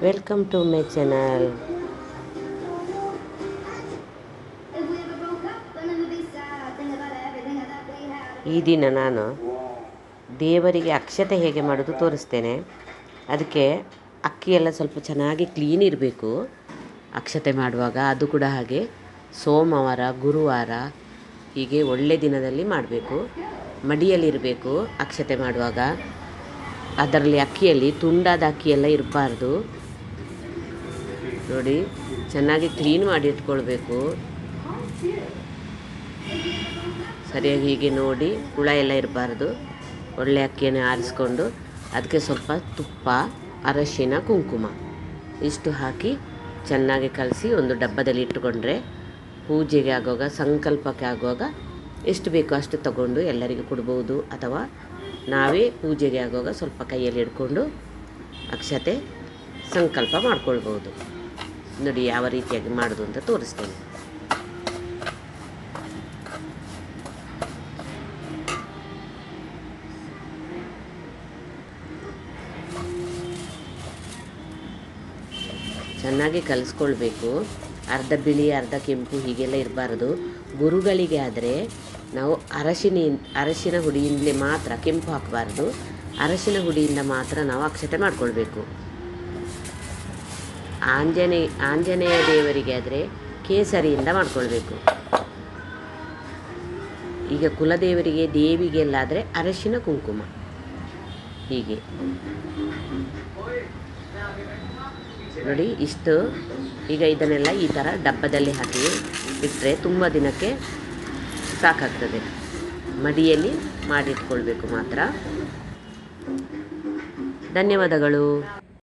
Welcome to my channel. ಈ ದಿನ ನಾನು ದೇವರಿಗೆ ಅಕ್ಷತೆ ಹೇಗೆ ಮಾಡೋದು ತೋರಿಸ್ತೇನೆ. ಅದಕ್ಕೆ ಅಕ್ಕಿ ಎಲ್ಲ ಸ್ವಲ್ಪ ಚೆನ್ನಾಗಿ ಕ್ಲೀನ್ ಇರಬೇಕು ಅಕ್ಷತೆ ಮಾಡುವಾಗ. ಅದು ಕೂಡ ಹಾಗೆ ಸೋಮವಾರ, ಗುರುವಾರ ಹೀಗೆ ಒಳ್ಳೆ ದಿನದಲ್ಲಿ ಮಾಡಬೇಕು. ಮಡಿಯಲ್ಲಿರಬೇಕು ಅಕ್ಷತೆ ಮಾಡುವಾಗ. ಅದರಲ್ಲಿ ಅಕ್ಕಿಯಲ್ಲಿ ತುಂಡಾದ ಅಕ್ಕಿ ಎಲ್ಲ ಇರಬಾರ್ದು. ನೋಡಿ, ಚೆನ್ನಾಗಿ ಕ್ಲೀನ್ ಮಾಡಿ ಇಟ್ಕೊಳ್ಬೇಕು. ಸರಿಯಾಗಿ ಹೀಗೆ ನೋಡಿ, ಹುಳ ಎಲ್ಲ ಇರಬಾರ್ದು. ಒಳ್ಳೆ ಅಕ್ಕಿಯನ್ನು ಆರಿಸ್ಕೊಂಡು ಅದಕ್ಕೆ ಸ್ವಲ್ಪ ತುಪ್ಪ, ಅರಶಿನ, ಕುಂಕುಮ ಇಷ್ಟು ಹಾಕಿ ಚೆನ್ನಾಗಿ ಕಲಸಿ ಒಂದು ಡಬ್ಬದಲ್ಲಿ ಇಟ್ಟುಕೊಂಡ್ರೆ ಪೂಜೆಗೆ ಆಗುವಾಗ, ಸಂಕಲ್ಪಕ್ಕೆ ಆಗುವಾಗ ಎಷ್ಟು ಬೇಕೋ ಅಷ್ಟು ತಗೊಂಡು ಎಲ್ಲರಿಗೂ ಕೊಡ್ಬೋದು. ಅಥವಾ ನಾವೇ ಪೂಜೆಗೆ ಆಗುವಾಗ ಸ್ವಲ್ಪ ಕೈಯಲ್ಲಿ ಹಿಡ್ಕೊಂಡು ಅಕ್ಷತೆ ಸಂಕಲ್ಪ ಮಾಡ್ಕೊಳ್ಬೋದು. ನೋಡಿ ಯಾವ ರೀತಿಯಾಗಿ ಮಾಡೋದು ಅಂತ ತೋರಿಸ್ತೇನೆ. ಚೆನ್ನಾಗಿ ಕಲಿಸ್ಕೊಳ್ಬೇಕು. ಅರ್ಧ ಬಿಳಿ ಅರ್ಧ ಕೆಂಪು ಹೀಗೆಲ್ಲ ಇರಬಾರ್ದು. ಗುರುಗಳಿಗೆ ಆದರೆ ನಾವು ಅರಶಿನ ಹುಡಿಯಿಂದಲೇ ಮಾತ್ರ, ಕೆಂಪು ಹಾಕಬಾರ್ದು. ಅರಶಿನ ಹುಡಿಯಿಂದ ಮಾತ್ರ ನಾವು ಅಕ್ಷತೆ ಮಾಡ್ಕೊಳ್ಬೇಕು. ಆಂಜನೇಯ ದೇವರಿಗೆ ಆದರೆ ಕೇಸರಿಯಿಂದ ಮಾಡ್ಕೊಳ್ಬೇಕು. ಈಗ ಕುಲದೇವರಿಗೆ, ದೇವಿಗೆಲ್ಲಾದರೆ ಅರಶಿನ ಕುಂಕುಮ ಹೀಗೆ. ನೋಡಿ ಇಷ್ಟು. ಈಗ ಇದನ್ನೆಲ್ಲ ಈ ಥರ ಡಬ್ಬದಲ್ಲಿ ಹಾಕಿ ಇಟ್ಟರೆ ತುಂಬ ದಿನಕ್ಕೆ ಸಾಕಾಗ್ತದೆ. ಮಡಿಯಲ್ಲಿ ಮಾಡಿಟ್ಕೊಳ್ಬೇಕು ಮಾತ್ರ. ಧನ್ಯವಾದಗಳು.